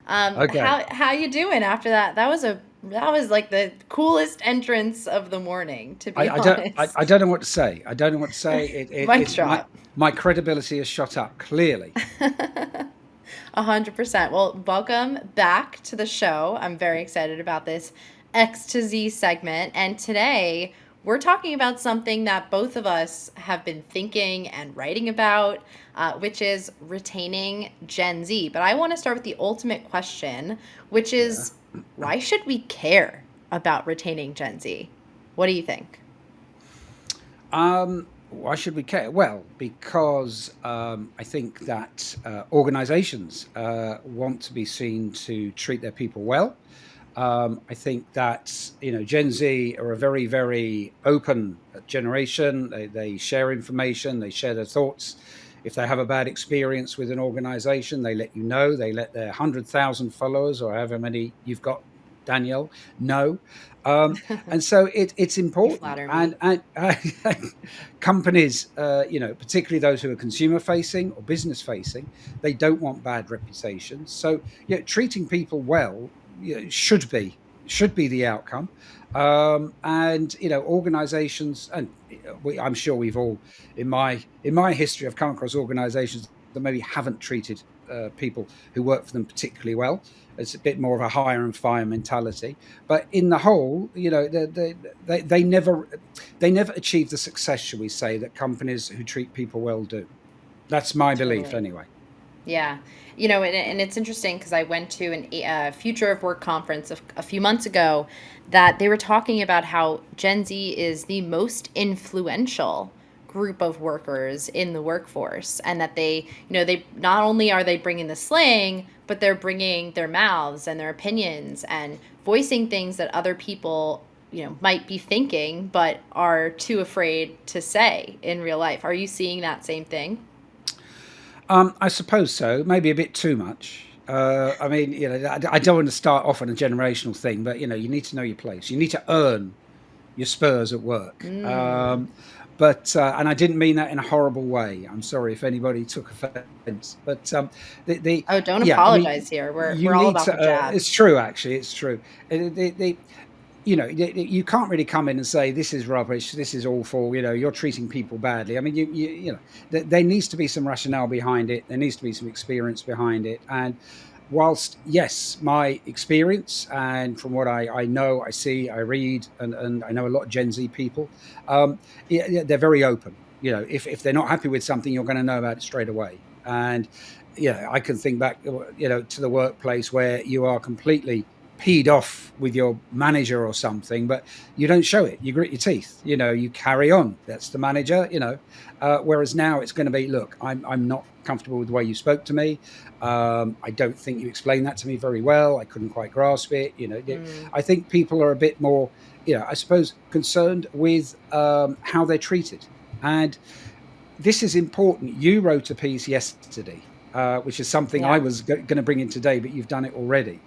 Okay. How you doing after that? That was like the coolest entrance of the morning, to be I honest. don't know what to say. I don't know what to say. Mic It's drop. my credibility has shot up clearly. 100%. Well, welcome back to the show. I'm very excited about this X to Z segment. And today we're talking about something that both of us have been thinking and writing about, which is retaining Gen Z. But I want to start with the ultimate question, which Yeah. is why should we care about retaining Gen Z? What do you think? Why should we care? Well, because I think that organizations want to be seen to treat their people well. I think that Gen Z are a very, very open generation. They share information, they share their thoughts. If they have a bad experience with an organization, they let you know. They let their 100,000 followers or however many you've got, Danielle, know. And so it's You important. flatter And, me. and companies, particularly those who are consumer facing or business facing, they don't want bad reputations. So, treating people well should be the outcome. And organizations, and I'm sure we've all in my history I've come across organizations that maybe haven't treated people who work for them particularly well. It's a bit more of a hire and fire mentality, but in the whole, they never achieve the success, shall we say, that companies who treat people well do. That's my belief Totally. anyway. Yeah. And it's interesting because I went to a future of work conference a few months ago that they were talking about how Gen Z is the most influential group of workers in the workforce, and that they not only are they bringing the slang, but they're bringing their mouths and their opinions and voicing things that other people, might be thinking but are too afraid to say in real life. Are you seeing that same thing? I suppose so. Maybe a bit too much. I mean, I don't want to start off on a generational thing, but you need to know your place. You need to earn your spurs at work. Mm. But and I didn't mean that in a horrible way. I'm sorry if anybody took offence. But the Oh, don't yeah, I apologize mean, here. you We're all need about to. the jab. It's true, actually. It's true. You can't really come in and say this is rubbish, this is awful. You're treating people badly. I mean, there needs to be some rationale behind it. There needs to be some experience behind it. And whilst yes, my experience and from what I know, I see, I read, and I know a lot of Gen Z people, yeah, they're very open. If they're not happy with something, you're going to know about it straight away. And I can think back, to the workplace where you are completely peed off with your manager or something, but you don't show it. You grit your teeth. You carry on. That's the manager. Whereas now it's going to be, look, I'm not comfortable with the way you spoke to me. I don't think you explained that to me very well. I couldn't quite grasp it. Mm. I think people are a bit more, I suppose, concerned with how they're treated. And this is important. You wrote a piece yesterday, which is something I Yeah. was going to bring in today, but you've done it already.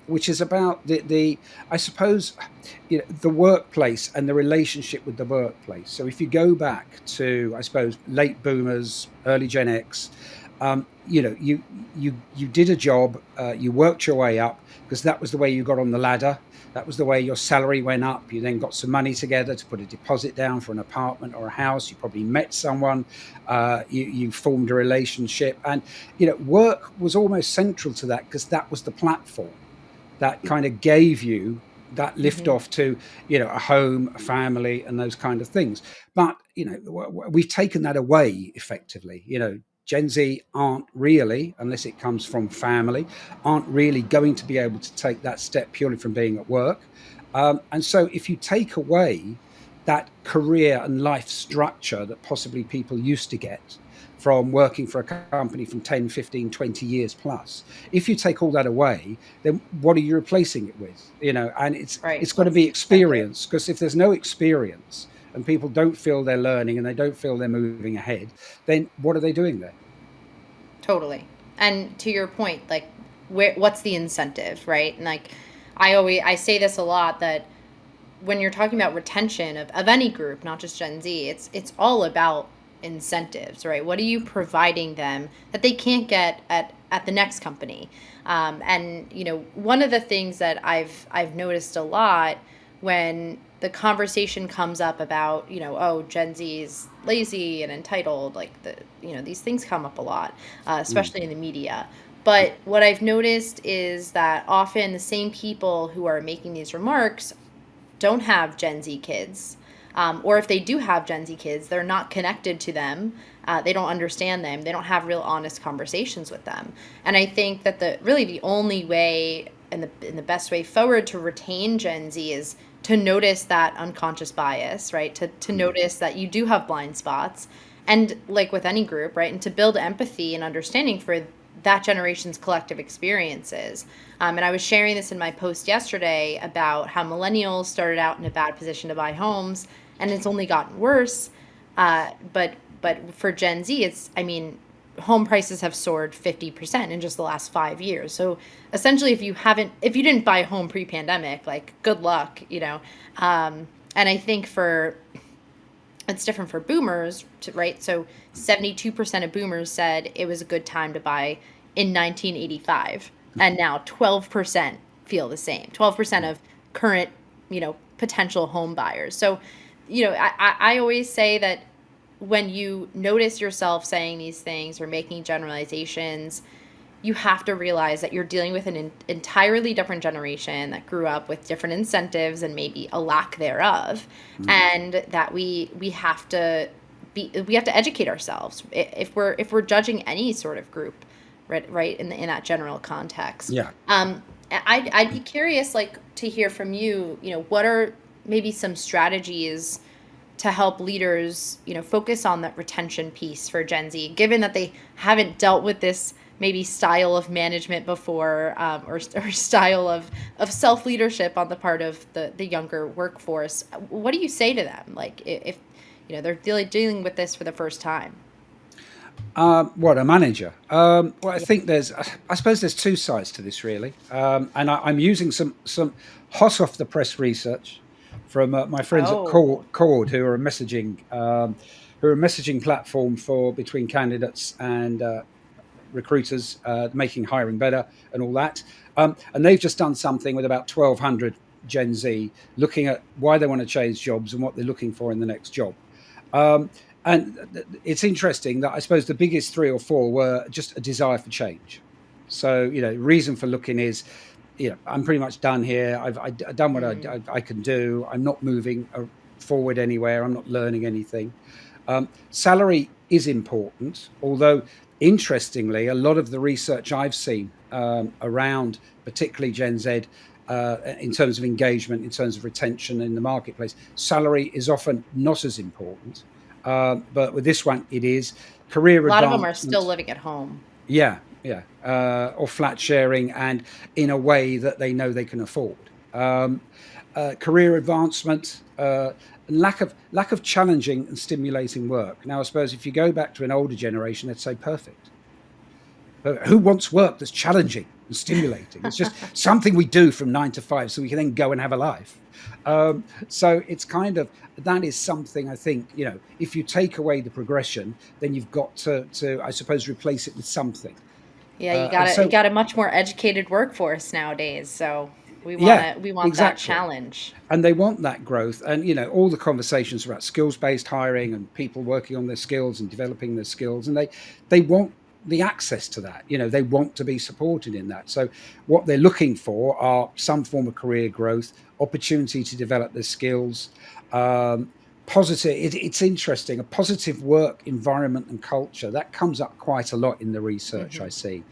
Which is about the I suppose the workplace and the relationship with the workplace. So if you go back to, I suppose, late boomers, early Gen X, you did a job, you worked your way up because that was the way you got on the ladder. That was the way your salary went up. You then got some money together to put a deposit down for an apartment or a house. You probably met someone. You formed a relationship, and work was almost central to that because that was the platform that kind of gave you that lift Hmm. off to a home, a family, and those kind of things. But we've taken that away effectively. Gen Z aren't really, unless it comes from family, aren't really going to be able to take that step purely from being at work. And so if you take away that career and life structure that possibly people used to get from working for a company from 10, 15, 20 years plus, if you take all that away, then what are you replacing it with? And Right. it's got to What's be the incentive? experience, because if there's no experience and people don't feel they're learning and they don't feel they're moving ahead, then what are they doing there? Totally. And to your point, like, what's the incentive, right? And like, I say this a lot that when you're talking about retention of any group, not just Gen Z, it's all about incentives, right? What are you providing them that they can't get at the next company? And one of the things that I've noticed a lot when the conversation comes up about, oh, Gen Z is lazy and entitled, like these things come up a lot, Mm. especially in the media. But what I've noticed is that often the same people who are making these remarks don't have Gen Z kids. Or if they do have Gen Z kids, they're not connected to them. They don't understand them. They don't have real honest conversations with them. And I think that the only way and the best way forward to retain Gen Z is to notice that unconscious bias, right? To Mm. notice that you do have blind spots, and like with any group, right? And to build empathy and understanding for that generation's collective experiences. And I was sharing this in my post yesterday about how millennials started out in a bad position to buy homes, and it's only gotten worse. But for Gen Z, home prices have soared 50% in just the last 5 years. So essentially, if you didn't buy a home pre-pandemic, like good luck, And I think it's different for boomers, right? So 72% of boomers said it was a good time to buy in 1985, and now 12% feel the same. 12% of current, potential home buyers. So, I always say that when you notice yourself saying these things or making generalizations, you have to realize that you're dealing with an entirely different generation that grew up with different incentives and maybe a lack thereof, Mm. and that we have to educate ourselves if we're judging any sort of group, right in that general context. Yeah. I'd be curious, like, to hear from you. What are maybe some strategies to help leaders, focus on that retention piece for Gen Z, given that they haven't dealt with this maybe style of management before, or style of self leadership on the part of the younger workforce. What do you say to them? Like, if they're dealing with this for the first time? What, a manager? Well, I Yeah. think I suppose there's two sides to this really, and I'm using some hot off the press research from my friends at Oh. Cord, who are a messaging platform for between candidates and recruiters, making hiring better and all that. And they've just done something with about 1,200 Gen Z, looking at why they want to change jobs and what they're looking for in the next job. Um, and it's interesting that I suppose the biggest three or four were just a desire for change. So, reason for looking is, I'm pretty much done here. I've done what Mm. I can do. I'm not moving forward anywhere. I'm not learning anything. Salary is important, although interestingly, a lot of the research I've seen around particularly Gen Z, in terms of engagement, in terms of retention in the marketplace, salary is often not as important. But with this one, it is career A lot of them are advancement. still living at home. Yeah, yeah, or flat sharing, and in a way that they know they can afford. Career advancement, and lack of challenging and stimulating work. Now, I suppose if you go back to an older generation, they'd say perfect. But who wants work that's challenging and stimulating? It's just something we do from 9 to 5, so we can then go and have a life. So it's kind of, that is something, I think, if you take away the progression, then you've got to I suppose replace it with something. Yeah, you And got you so got a much more educated workforce nowadays. So yeah, we want that exactly. challenge. And they want that growth, and all the conversations about skills based hiring and people working on their skills and developing their skills, and they want the access to that. They want to be supported in that. So what they're looking for are some form of career growth, opportunity to develop their skills, um, positive. It's interesting, a positive work environment and culture that comes up quite a lot in the research I Hmm. see.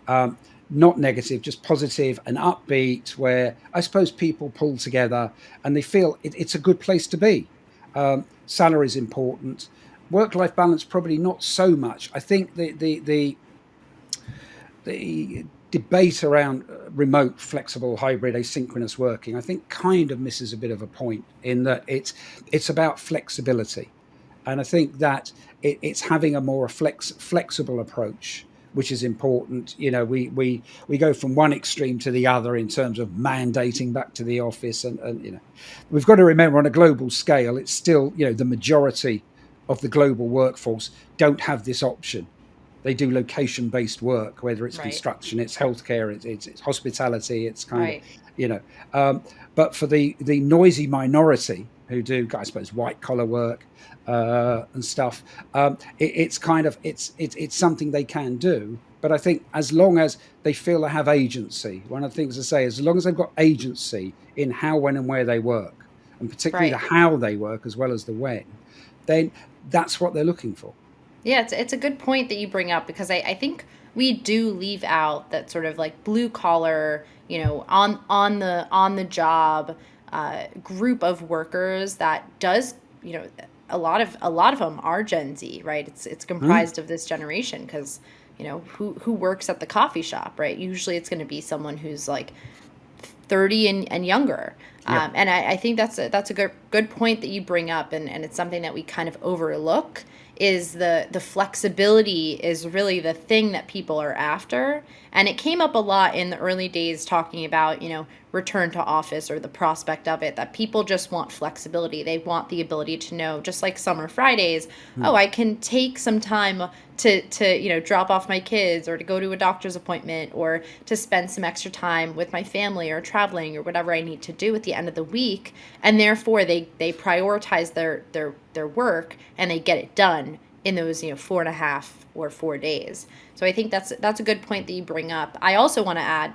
um, Not negative, just positive and upbeat, where I suppose people pull together and they feel it's a good place to be. Salary is important. Work life balance, probably not so much. I think the debate around remote, flexible, hybrid, asynchronous working, I think kind of misses a bit of a point in that it's about flexibility. And I think that it's having a more flexible approach, which is important. We go from one extreme to the other in terms of mandating back to the office, and we've got to remember on a global scale, it's still the majority of the global workforce don't have this option. They do location-based work, whether it's Right. construction, it's healthcare, it's hospitality, it's kind of, Right. you know. But for the noisy minority who do, I suppose, white collar work and stuff, it's kind of it's something they can do. But I think as long as they feel they have agency, one of the things I say is as long as they've got agency in how, when, and where they work, and particularly the Right. how they work as well as the when, then that's what they're looking for. Yeah, it's a good point that you bring up because I think we do leave out that sort of like blue collar, on the job group of workers that does, a lot of them are Gen Z, right? It's Mm, comprised of this generation because who works at the coffee shop, right? Usually it's going to be someone who's like 30 and younger. yeah. And I think that's a good point that you bring up, and it's something that we kind of overlook is the flexibility is really the thing that people are after. And it came up a lot in the early days talking about, return to office or the prospect of it, that people just want flexibility. They want the ability to know, just like summer Fridays, oh, Mm, I can take some time to drop off my kids or to go to a doctor's appointment or to spend some extra time with my family or traveling or whatever I need to do at the end of the week. And therefore they prioritize their work and they get it done in those 4.5 or 4 days. So I think that's a good point that you bring up. I also want to add,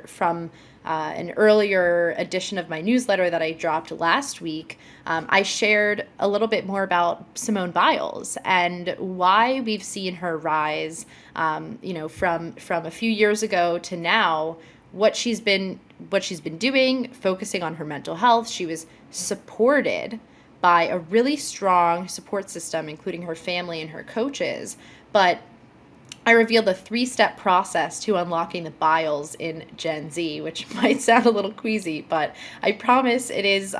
from an earlier edition of my newsletter that I dropped last week, I shared a little bit more about Simone Biles and why we've seen her rise, from a few years ago to now. What she's been doing, focusing on her mental health. She was supported by a really strong support system, including her family and her coaches. But I revealed the 3-step process to unlocking the biles in Gen Z, which might sound a little queasy, but I promise it is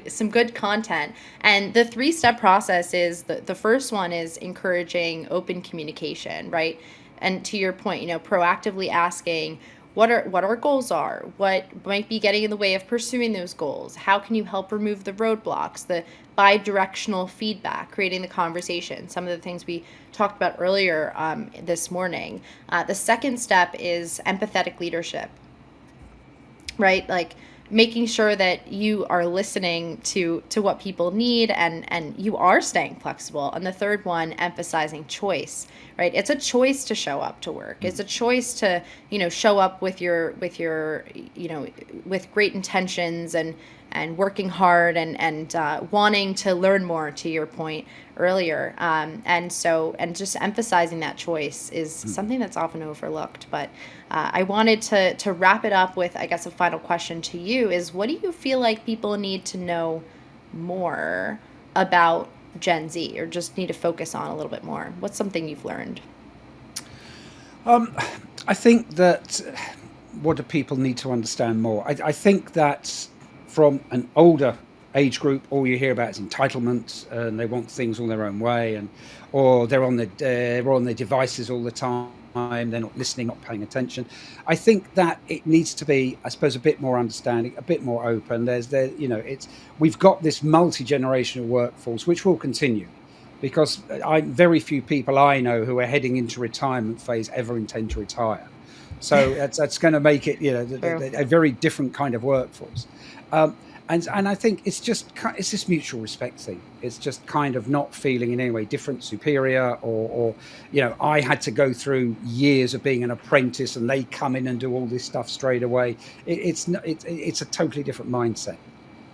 some good content. And the 3-step process is the first one is encouraging open communication, right? And to your point, proactively asking what our goals are, what might be getting in the way of pursuing those goals, how can you help remove the roadblocks, the bi-directional feedback, creating the conversation, some of the things we talked about earlier this morning. The second step is empathetic leadership, right? Like making sure that you are listening to what people need and you are staying flexible. And the third one, emphasizing choice, right? It's a choice to show up to work. It's a choice to show up with great intentions and working hard and wanting to learn more, to your point earlier. And just emphasizing that choice is mm. something that's often overlooked. But I wanted to wrap it up with, I guess, a final question to you is, what do you feel like people need to know more about Gen Z, or just need to focus on a little bit more? What's something you've learned? Um, I think that what do people need to understand more? I think that from an older age group, all you hear about is entitlement, and they want things all their own way, and or they're on their devices all the time. They're not listening, not paying attention. I think that it needs to be, I suppose, a bit more understanding, a bit more open. It's we've got this multi-generational workforce which will continue because very few people I know who are heading into retirement phase ever intend to retire. So that's going to make it, True. a very different kind of workforce. Um, and I think it's this mutual respect thing. It's just kind of not feeling in any way different, superior, or I had to go through years of being an apprentice, and they come in and do all this stuff straight away. It's a totally different mindset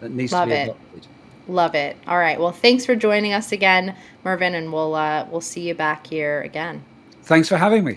that needs to Love be it. adopted. Love it. All right. Well, thanks for joining us again, Mervyn, and we'll see you back here again. Thanks for having me.